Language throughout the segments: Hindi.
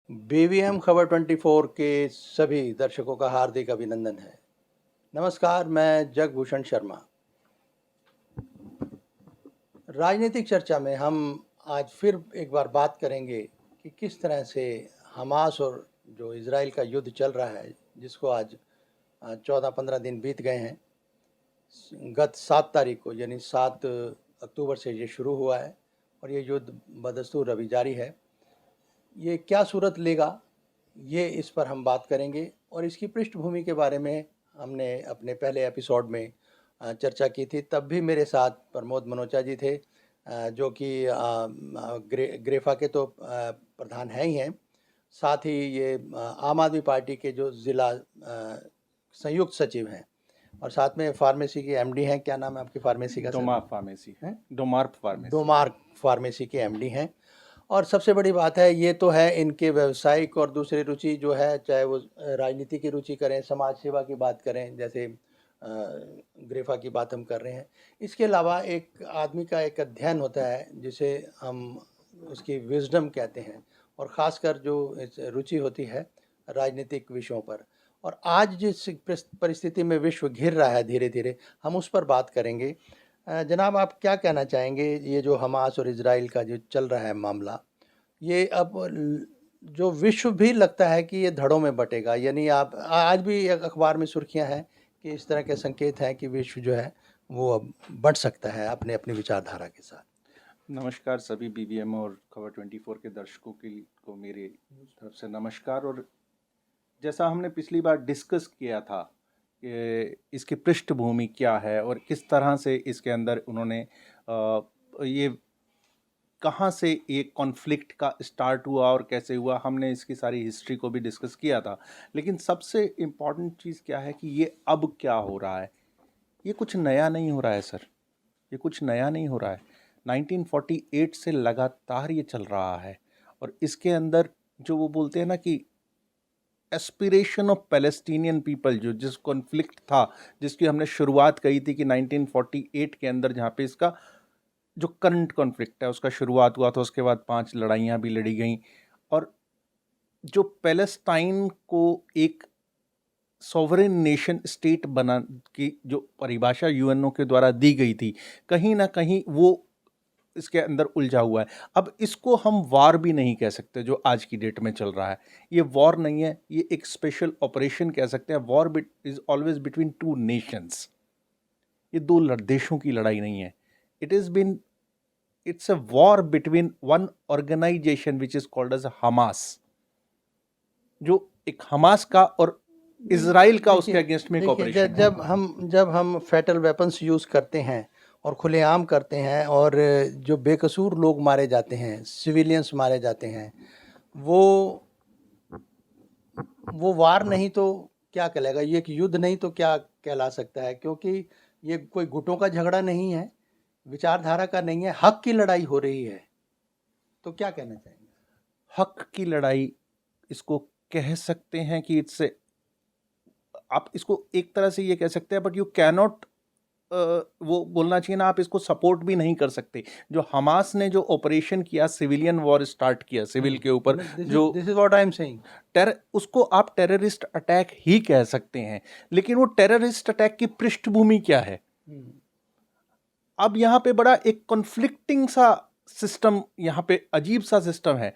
बीवीएम खबर 24 के सभी दर्शकों का हार्दिक अभिनंदन है। नमस्कार, मैं जगभूषण शर्मा। राजनीतिक चर्चा में हम आज फिर एक बार बात करेंगे कि किस तरह से हमास और जो इज़राइल का युद्ध चल रहा है, जिसको आज 14-15 दिन बीत गए हैं। गत 7 तारीख को यानी 7 अक्टूबर से ये शुरू हुआ है और ये युद्ध बदस्तूर अभी जारी है। ये क्या सूरत लेगा, ये इस पर हम बात करेंगे और इसकी पृष्ठभूमि के बारे में हमने अपने पहले एपिसोड में चर्चा की थी। तब भी मेरे साथ प्रमोद मनोचा जी थे, जो कि ग्रेफा के तो प्रधान हैं ही हैं, साथ ही ये आम आदमी पार्टी के जो ज़िला संयुक्त सचिव हैं और साथ में फार्मेसी के एमडी हैं। क्या नाम है आपकी फार्मेसी का? डोमार्फ फार्मेसी है। डोमार्फ फार्मेसी के एमडी हैं। और सबसे बड़ी बात है, ये तो है इनके व्यावसायिक और दूसरी रुचि जो है, चाहे वो राजनीति की रुचि करें, समाज सेवा की बात करें, जैसे ग्रेफा की बात हम कर रहे हैं। इसके अलावा एक आदमी का एक अध्ययन होता है जिसे हम उसकी विजडम कहते हैं, और ख़ासकर जो रुचि होती है राजनीतिक विषयों पर। और आज जिस परिस्थिति में विश्व घिर रहा है धीरे धीरे, हम उस पर बात करेंगे। जनाब, आप क्या कहना चाहेंगे? ये जो हमास और इज़राइल का जो चल रहा है मामला, ये अब जो विश्व भी लगता है कि ये धड़ों में बटेगा। यानी आप आज भी एक अखबार में सुर्खियां हैं कि इस तरह के संकेत हैं कि विश्व जो है वो अब बढ़ सकता है अपने अपनी विचारधारा के साथ। नमस्कार सभी बीवीएम और खबर 24 के दर्शकों को मेरे तरफ से नमस्कार। और जैसा हमने पिछली बार डिस्कस किया था कि इसकी पृष्ठभूमि क्या है और किस तरह से इसके अंदर उन्होंने ये कहाँ से एक कॉन्फ्लिक्ट का स्टार्ट हुआ और कैसे हुआ, हमने इसकी सारी हिस्ट्री को भी डिस्कस किया था। लेकिन सबसे इम्पॉर्टेंट चीज़ क्या है कि ये अब क्या हो रहा है। ये कुछ नया नहीं हो रहा है सर, ये कुछ नया नहीं हो रहा है। 1948 से लगातार ये चल रहा है। और इसके अंदर जो वो बोलते हैं ना कि एस्पिरेशन ऑफ पैलेस्टीनियन पीपल, जो जिस कॉन्फ्लिक्ट था, जिसकी हमने शुरुआत कही थी कि 1948 के अंदर, जहाँ पे इसका जो करंट कॉन्फ्लिक्ट है उसका शुरुआत हुआ था। उसके बाद 5 लड़ाइयाँ भी लड़ी गई और जो पैलेस्टाइन को एक सॉवरेन नेशन स्टेट बना की जो परिभाषा यूएनओ के द्वारा दी गई थी, कहीं ना कहीं वो इसके अंदर उलझा हुआ है। अब इसको हम वॉर भी नहीं कह सकते जो आज की डेट में चल रहा है। ये वॉर नहीं है, ये एक स्पेशल ऑपरेशन कह सकते हैं। War is always between two nations. ये दो देशों की लड़ाई नहीं है। It's a war between one organization which is called as Hamas, जो एक हमास का और इजराइल का उसके अगेंस्ट में ऑपरेशन। जब हम फैटल वेपन्स यूज़ करते हैं और खुलेआम करते हैं और जो बेकसूर लोग मारे जाते हैं, सिविलियंस मारे जाते हैं, वो वार नहीं तो क्या कहलाएगा? ये एक युद्ध नहीं तो क्या कहला सकता है? क्योंकि ये कोई गुटों का झगड़ा नहीं है, विचारधारा का नहीं है, हक की लड़ाई हो रही है। तो क्या कहना चाहेंगे? हक की लड़ाई इसको कह सकते हैं कि आप इसको एक तरह से ये कह सकते हैं, बट यू कैनॉट वो बोलना चाहिए ना, आप इसको सपोर्ट भी नहीं कर सकते। जो हमास ने जो ऑपरेशन किया, सिविलियन वॉर स्टार्ट किया सिविल के ऊपर, जो this is what I am saying, उसको आप टेररिस्ट अटैक ही कह सकते हैं। लेकिन वो टेररिस्ट अटैक की पृष्ठभूमि क्या है? अब यहाँ पे बड़ा एक कॉन्फ्लिक्टिंग सा सिस्टम, यहाँ पे अजीब सा सिस्टम है।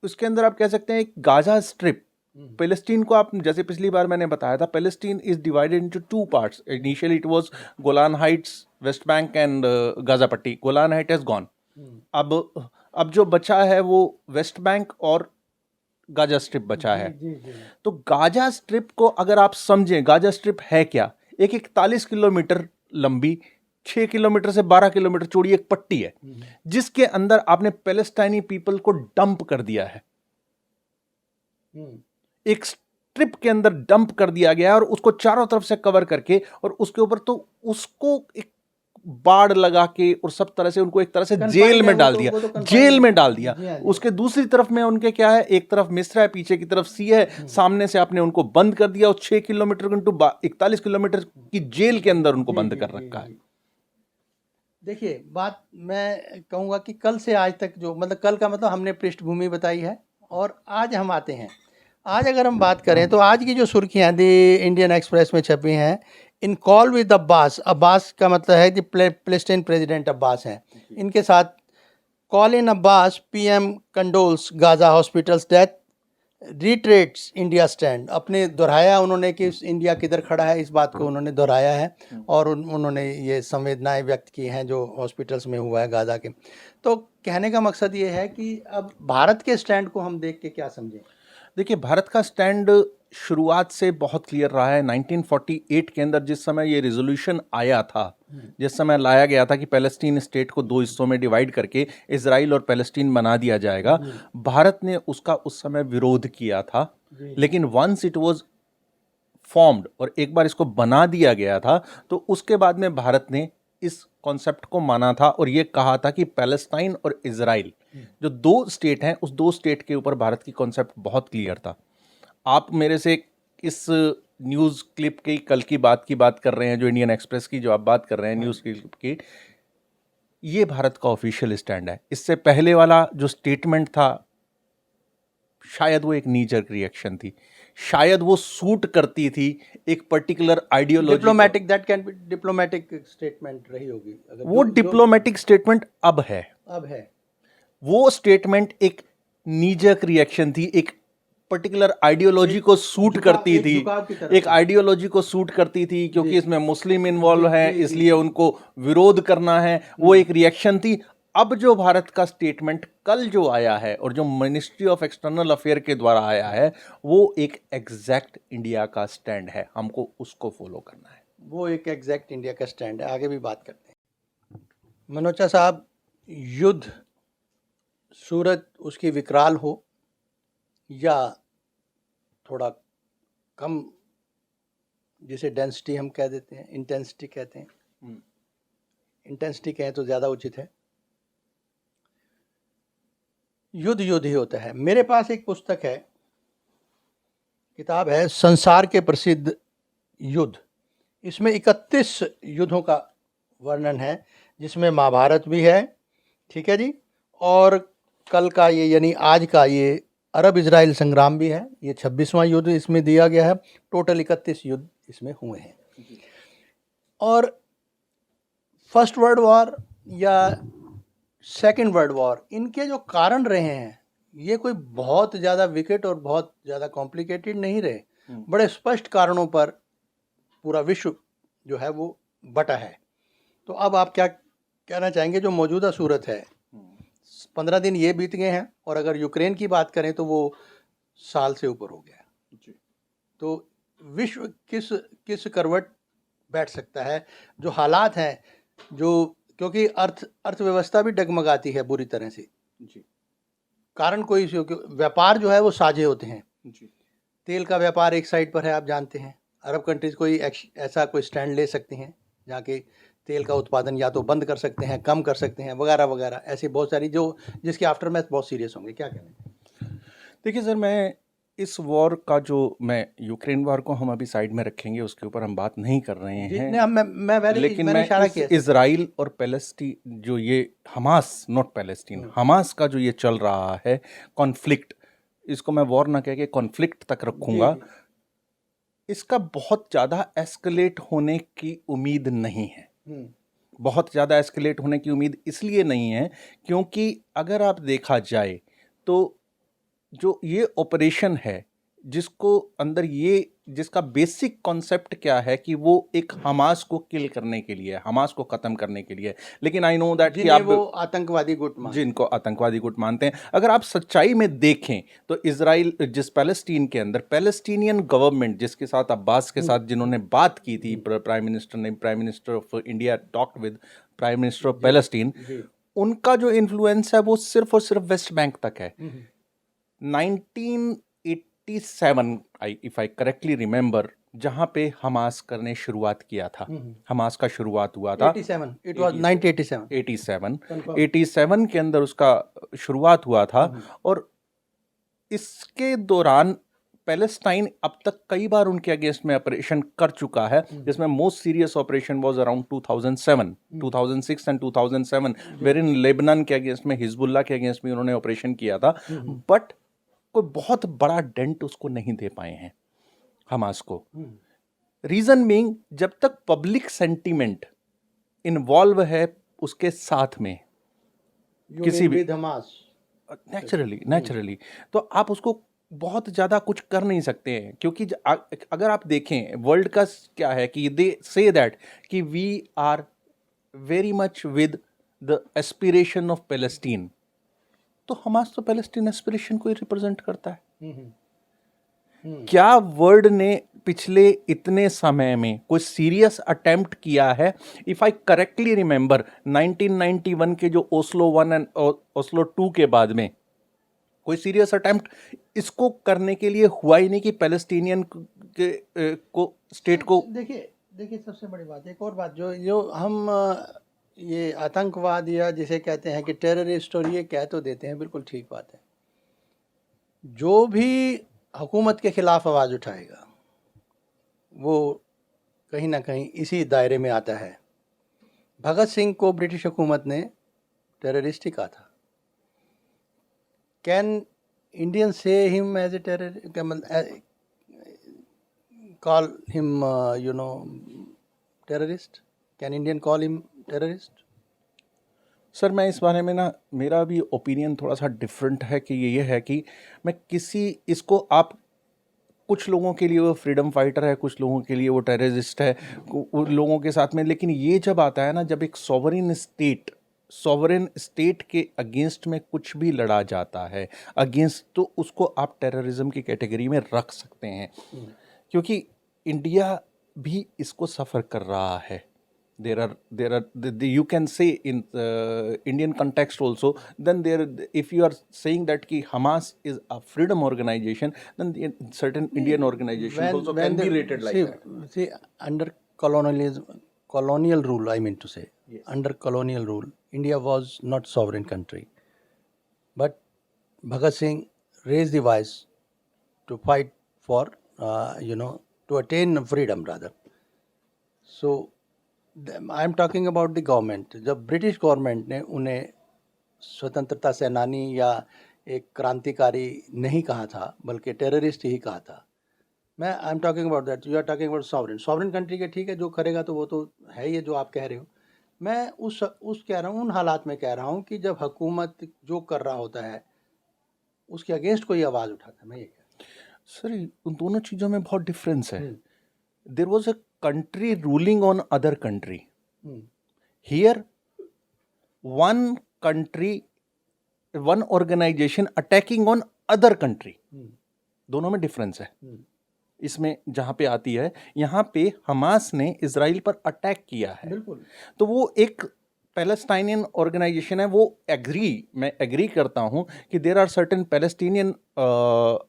उसके अंदर आप कह सकते हैं एक गाजा स्ट्रिप, पैलेस्टीन को, आप जैसे पिछली बार मैंने बताया था, Palestine is divided into 2 parts. Initially it was Golan heights, west bank and Gaza पट्टी। Golan height has gone. अब जो बचा है वो वेस्ट बैंक और गाजा स्ट्रिप बचा है। तो गाजा स्ट्रिप को अगर आप समझें, गाजा स्ट्रिप है क्या? एक 41 किलोमीटर लंबी, 6 किलोमीटर से 12 किलोमीटर चौड़ी एक पट्टी है, जिसके अंदर आपने पैलेस्टाइनी पीपल को डंप कर दिया है। एक स्ट्रिप के अंदर डंप कर दिया गया है और उसको चारों तरफ से कवर करके, और उसके ऊपर तो उसको एक बाड़ लगा के और सब तरह से उनको एक तरह से जेल में डाल दिया, जेल में डाल दिया। उसके दूसरी तरफ में उनके क्या है, एक तरफ मिस्र है, पीछे की तरफ सी है, सामने से आपने उनको बंद कर दिया और 6 किलोमीटर इंटू 41 किलोमीटर की जेल के अंदर उनको बंद कर रखा है। देखिए, बात मैं कहूँगा कि कल से आज तक जो, मतलब कल का मतलब हमने पृष्ठभूमि बताई है और आज हम आते हैं, आज अगर हम बात करें तो आज की जो सुर्खियां दी इंडियन एक्सप्रेस में छपी हैं, इन कॉल विद अब्बास, अब्बास का मतलब है कि पैलेस्टाइन प्रेसिडेंट अब्बास हैं, इनके साथ call in Abbas, PM condoles Gaza hospitals death, reiterates India stand, अपने दोहराया उन्होंने कि इंडिया किधर खड़ा है, इस बात को उन्होंने दोहराया है और उन्होंने ये संवेदनाएं व्यक्त की हैं जो हॉस्पिटल्स में हुआ है गाजा के। तो कहने का मकसद ये है कि अब भारत के स्टैंड को हम देख के क्या समझें। देखिए, भारत का स्टैंड शुरुआत से बहुत क्लियर रहा है। 1948 के अंदर जिस समय ये रिजोल्यूशन आया था, जिस समय लाया गया था कि पैलेस्टीन स्टेट को दो हिस्सों में डिवाइड करके इजराइल और पैलेस्टीन बना दिया जाएगा, भारत ने उसका उस समय विरोध किया था। लेकिन वंस इट वाज फॉर्म्ड और एक बार इसको बना दिया गया था, तो उसके बाद में भारत ने इस कॉन्सेप्ट को माना था और ये कहा था कि पैलेस्टाइन और इजराइल जो दो स्टेट हैं, उस दो स्टेट के ऊपर भारत की कॉन्सेप्ट बहुत क्लियर था। आप मेरे से इस न्यूज़ क्लिप की कल की बात कर रहे हैं, जो इंडियन एक्सप्रेस की जो आप बात कर रहे हैं न्यूज़ क्लिप की, ये भारत का ऑफिशियल स्टैंड है। इससे पहले वाला जो स्टेटमेंट था, शायद वो एक नी जर्क रिएक्शन थी, शायद वो सूट करती थी एक particular ideology. Diplomatic, that can be diplomatic statement रही होगी। अगर वो डिप्लोमेटिक स्टेटमेंट अब है, वो स्टेटमेंट एक नी जर्क रिएक्शन थी, एक पर्टिकुलर आइडियोलॉजी को सूट करती थी, एक आइडियोलॉजी को सूट करती थी, क्योंकि इसमें मुस्लिम इन्वॉल्व है, इसलिए उनको विरोध करना है, वो एक रिएक्शन थी। अब जो भारत का स्टेटमेंट कल जो आया है और जो मिनिस्ट्री ऑफ एक्सटर्नल अफेयर के द्वारा आया है, वो एक एग्जैक्ट इंडिया का स्टैंड है, हमको उसको फॉलो करना है। वो एक एग्जैक्ट इंडिया का स्टैंड है। आगे भी बात करते हैं। मनोचा साहब, युद्ध सूरत उसकी विकराल हो या थोड़ा कम, जिसे डेंसिटी हम कह देते हैं, इंटेंसिटी कहते हैं, इंटेंसिटी कहें तो ज़्यादा उचित है, युद्ध युद्ध ही होता है। मेरे पास एक पुस्तक है, किताब है संसार के प्रसिद्ध युद्ध। इसमें 31 युद्धों का वर्णन है, जिसमें महाभारत भी है, ठीक है जी, और कल का ये यानी आज का ये अरब इजराइल संग्राम भी है। ये 26वां युद्ध इसमें दिया गया है। टोटल 31 युद्ध इसमें हुए हैं। और फर्स्ट वर्ल्ड वॉर या सेकेंड वर्ल्ड वॉर, इनके जो कारण रहे हैं, ये कोई बहुत ज़्यादा विकेट और बहुत ज़्यादा कॉम्प्लिकेटेड नहीं रहे। बड़े स्पष्ट कारणों पर पूरा विश्व जो है वो बटा है। तो अब आप क्या कहना चाहेंगे, जो मौजूदा सूरत है, 15 दिन ये बीत गए हैं और अगर यूक्रेन की बात करें तो वो साल से ऊपर हो गया जी। तो विश्व किस करवट बैठ सकता है, जो हालात हैं, जो क्योंकि अर्थव्यवस्था भी डगमगाती है बुरी तरह से जी। कारण कोई, व्यापार जो है वो साझे होते हैं जी। तेल का व्यापार एक साइड पर है, आप जानते हैं। अरब कंट्रीज कोई ऐसा कोई स्टैंड ले सकती हैं जहाँ के तेल का उत्पादन या तो बंद कर सकते हैं, कम कर सकते हैं, वगैरह वगैरह, ऐसी बहुत सारी जो जिसके आफ्टर मैथ बहुत सीरियस होंगे। क्या कहना है? देखिए सर, मैं इस वॉर का जो यूक्रेन वॉर को हम अभी साइड में रखेंगे, उसके ऊपर हम बात नहीं कर रहे हैं। लेकिन मैं इजराइल और पैलेस्टीन, जो ये हमास, नॉट पैलेस्टीन, हमास का जो ये चल रहा है कॉन्फ्लिक्ट, इसको मैं वॉर ना कह के कॉन्फ्लिक्ट तक रखूंगा। इसका बहुत ज़्यादा एस्केलेट होने की उम्मीद नहीं है। बहुत ज़्यादा एस्केलेट होने की उम्मीद इसलिए नहीं है क्योंकि अगर आप देखा जाए तो जो ये ऑपरेशन है, जिसको अंदर ये, जिसका बेसिक कॉन्सेप्ट क्या है कि वो एक हमास को किल करने के लिए, हमास को ख़त्म करने के लिए। लेकिन आई नो दैट कि आप वो आतंकवादी गुट जिनको आतंकवादी गुट मानते हैं, अगर आप सच्चाई में देखें तो इजराइल, जिस पैलेस्टीन के अंदर पैलेस्टीनियन गवर्नमेंट, जिसके साथ अब्बास के साथ जिन्होंने बात की थी, prime minister of India talked with prime minister of Palestine, उनका जो इन्फ्लुएंस है वो सिर्फ और सिर्फ वेस्ट बैंक तक है। 1987, इफ आई करेक्टली रिमेंबर, जहां पे हमास करने शुरुआत किया था, हमास का शुरुआत हुआ था 1987 के अंदर उसका शुरुआत हुआ था। और इसके दौरान पैलेस्टाइन अब तक कई बार उनके अगेंस्ट में ऑपरेशन कर चुका है, जिसमें most serious operation was around 2006 and 2007, where in Lebanon के अगेंस्ट में, हिजबुल्लाह के अगेंस्ट में उन्होंने ऑपरेशन किया था। बट कोई बहुत बड़ा डेंट उसको नहीं दे पाए हैं हमास को। रीजन बीइंग, जब तक पब्लिक सेंटीमेंट इन्वॉल्व है उसके साथ में किसी भी हमास नेचुरली तो आप उसको बहुत ज़्यादा कुछ कर नहीं सकते हैं, क्योंकि अगर आप देखें वर्ल्ड का क्या है कि दे से दैट कि we are very much with the aspiration of Palestine, तो हमास तो पैलेस्टीन एस्पिरेशन को ही रिप्रेजेंट करता है। क्या वर्ल्ड ने पिछले इतने समय में कोई सीरियस अटेम्प्ट किया है? इफ आई करेक्टली रिमेंबर 1991 के जो ओस्लो 1 एंड ओस्लो 2 के बाद में कोई सीरियस अटेम्प्ट इसको करने के लिए हुआ ही नहीं कि पैलेस्टीनियन को स्टेट को। देखिए सबसे बड़ी बात, एक और बात जो जो हम ये आतंकवाद या जिसे कहते हैं कि टेररिस्ट और ये कह तो देते हैं, बिल्कुल ठीक बात है। जो भी हुकूमत के ख़िलाफ़ आवाज़ उठाएगा वो कहीं ना कहीं इसी दायरे में आता है। भगत सिंह को ब्रिटिश हुकूमत ने टेररिस्ट ही कहा था। Can Indian say him as a terrorist, call him terrorist? Can Indian call him terrorist? Sir मैं इस बारे में ना, मेरा भी ओपिनियन थोड़ा सा डिफरेंट है कि ये है कि मैं इसको आप कुछ लोगों के लिए वो फ्रीडम फाइटर है, कुछ लोगों के लिए वो टेररिस्ट है, उन लोगों के साथ में। लेकिन ये जब आता है ना, जब एक सॉवरेन स्टेट के अगेंस्ट में कुछ भी लड़ा जाता है अगेंस्ट, तो उसको आप टेररिज्म की कैटेगरी में रख सकते हैं, क्योंकि इंडिया भी इसको सफ़र कर रहा है। you can say in Indian context also, then if you are saying that ki Hamas is a freedom organization, then certain Indian organizations also can be rated like that. See, under colonial rule, I mean to say, yes. Under colonial rule, India was not sovereign country, but Bhagat Singh raised the voice to fight for to attain freedom rather. So I am talking about the government. जब ब्रिटिश गवर्नमेंट ने उन्हें स्वतंत्रता सेनानी या एक क्रांतिकारी नहीं कहा था, बल्कि टेररिस्ट ही कहा था। I am talking about that, you are talking about sovereign country के। ठीक है, जो करेगा तो वो तो है ये जो आप कह रहे हो। मैं उस कह रहा हूँ, उन हालात में कह रहा हूँ कि जब हुकूमत जो कर रहा होता है उसके अगेंस्ट कोई आवाज़ उठाता है। मैं ये कह सर, उन दोनों चीज़ों में बहुत डिफरेंस है। There was a country ruling on other country. Here, one country, one organization attacking on other country. दोनों में डिफरेंस है। इसमें जहाँ पे आती है, यहाँ पे हमास ने इजराइल पर अटैक किया है। बिल्कुल। तो वो एक पैलेस्टाइनियन ऑर्गेनाइजेशन है, वो मैं एग्री करता हूँ कि there are certain Palestinian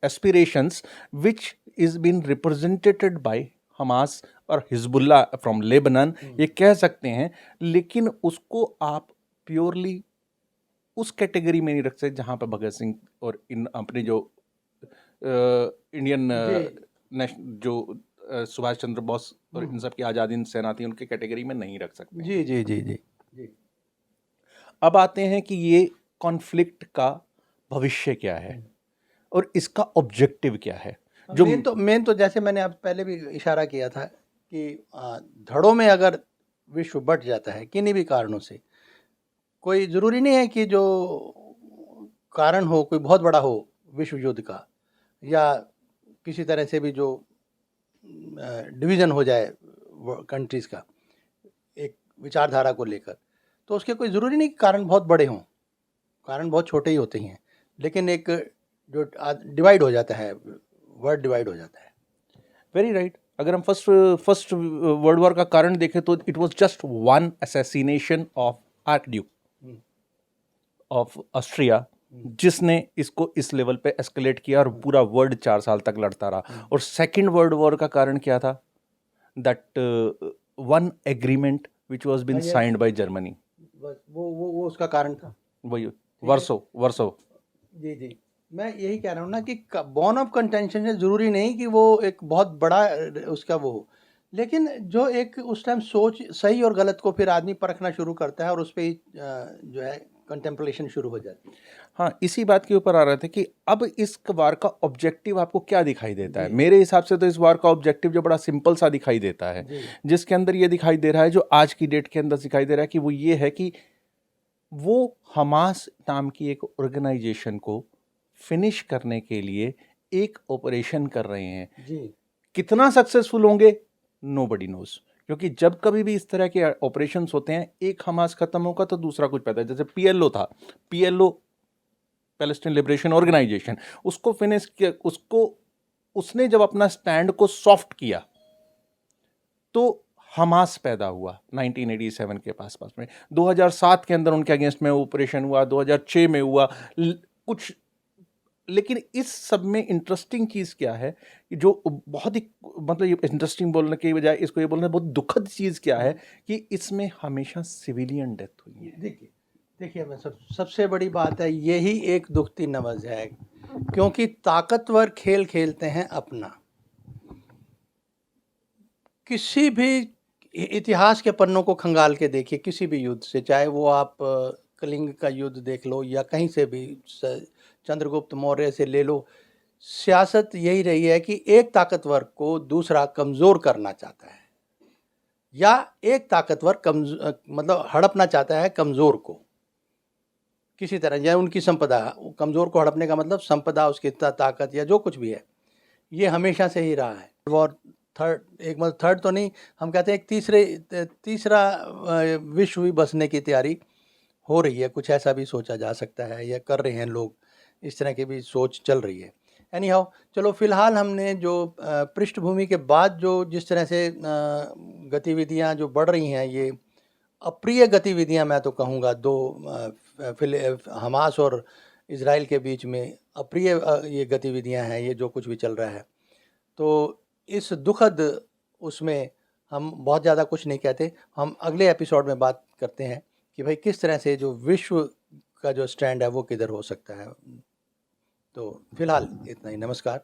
aspirations which is been represented by Hamas और हिजबुल्ला फ्रॉम लेबनान, ये कह सकते हैं। लेकिन उसको आप प्योरली उस कैटेगरी में नहीं रख सकते जहाँ पर भगत सिंह और इन अपने जो इंडियन जो सुभाष चंद्र बोस और इन सब की आज़ादी सेना थी, उनके कैटेगरी में नहीं रख सकते। जी जी जी जी जी। अब आते हैं कि ये कॉन्फ्लिक्ट का भविष्य क्या है और इसका ऑब्जेक्टिव क्या है। जो मेन तो जैसे मैंने आप पहले भी इशारा किया था कि धड़ों में अगर विश्व बट जाता है किन्हीं भी कारणों से, कोई ज़रूरी नहीं है कि जो कारण हो कोई बहुत बड़ा हो विश्व युद्ध का, या किसी तरह से भी जो डिवीज़न हो जाए कंट्रीज़ का एक विचारधारा को लेकर, तो उसके कोई ज़रूरी नहीं कि कारण बहुत बड़े हों, कारण बहुत छोटे ही होते हैं। लेकिन एक जो डिवाइड हो जाता है, वर्ड डिवाइड हो जाता है। Very right. अगर हम फर्स्ट वर्ल्ड वॉर का कारण देखें तो it was just one assassination of archduke of Austria, जिसने इसको इस लेवल पे एस्केलेट किया और पूरा वर्ल्ड 4 साल तक लड़ता रहा। और सेकेंड वर्ल्ड वॉर का कारण क्या था? That one agreement which was been signed by Germany, वो उसका कारण था। वही वर्सो। जी जी, मैं यही कह रहा हूँ ना कि बॉर्न ऑफ कंटेंशन है, ज़रूरी नहीं कि वो एक बहुत बड़ा उसका वो हो, लेकिन जो एक उस टाइम सोच सही और गलत को फिर आदमी परखना शुरू करता है और उस पर जो है कंटेम्पलेशन शुरू हो जाती है। हाँ, इसी बात के ऊपर आ रहा था कि अब इस वार का ऑब्जेक्टिव आपको क्या दिखाई देता है? जी। मेरे हिसाब से तो इस वार का ऑब्जेक्टिव जो बड़ा सिंपल सा दिखाई देता है, जी। जिसके अंदर ये दिखाई दे रहा है, जो आज की डेट के अंदर दिखाई दे रहा है कि वो ये है कि वो हमास नाम की एक ऑर्गेनाइजेशन को फिनिश करने के लिए एक ऑपरेशन कर रहे हैं। जी। कितना सक्सेसफुल होंगे, नोबडी नोज, क्योंकि जब कभी भी इस तरह के ऑपरेशंस होते हैं, एक हमास खत्म होगा तो दूसरा कुछ पैदा है। जैसे पीएलओ था, पीएलओ पैलेस्टीन लिबरेशन ऑर्गेनाइजेशन, उसको फिनिश किया, उसने जब अपना स्टैंड को सॉफ्ट किया तो हमास पैदा हुआ 1987 के पास में। 2007 के अंदर उनके अगेंस्ट में ऑपरेशन हुआ, 2006 में हुआ कुछ। लेकिन इस सब में इंटरेस्टिंग चीज़ क्या है कि जो बहुत ही, मतलब ये इंटरेस्टिंग बोलने की बजाय इसको ये बोलना बहुत दुखद चीज़ क्या है कि इसमें हमेशा सिविलियन डेथ हुई है। देखिए मैं सबसे बड़ी बात है, यही एक दुखती नवज़ है, क्योंकि ताकतवर खेल खेलते हैं अपना। किसी भी इतिहास के पन्नों को खंगाल के देखिए, किसी भी युद्ध से, चाहे वो आप कलिंग का युद्ध देख लो या कहीं से भी चंद्रगुप्त मौर्य से ले लो, सियासत यही रही है कि एक ताकतवर को दूसरा कमज़ोर करना चाहता है, या एक ताकतवर मतलब हड़पना चाहता है कमज़ोर को किसी तरह, या उनकी संपदा। कमज़ोर को हड़पने का मतलब संपदा, उसकी ताकत या जो कुछ भी है, ये हमेशा से ही रहा है। और थर्ड तो नहीं, हम कहते हैं एक तीसरा विश्व भी बसने की तैयारी हो रही है, कुछ ऐसा भी सोचा जा सकता है, या कर रहे हैं लोग, इस तरह की भी सोच चल रही है। एनी हाउ, चलो फिलहाल हमने जो पृष्ठभूमि के बाद जो जिस तरह से गतिविधियां जो बढ़ रही हैं, ये अप्रिय गतिविधियां मैं तो कहूँगा, हमास और इजराइल के बीच में अप्रिय ये गतिविधियां हैं, ये जो कुछ भी चल रहा है। तो इस दुखद उसमें हम बहुत ज़्यादा कुछ नहीं कहते, हम अगले एपिसोड में बात करते हैं कि भाई किस तरह से जो विश्व का जो स्टैंड है वो किधर हो सकता है। तो फिलहाल इतना ही, नमस्कार।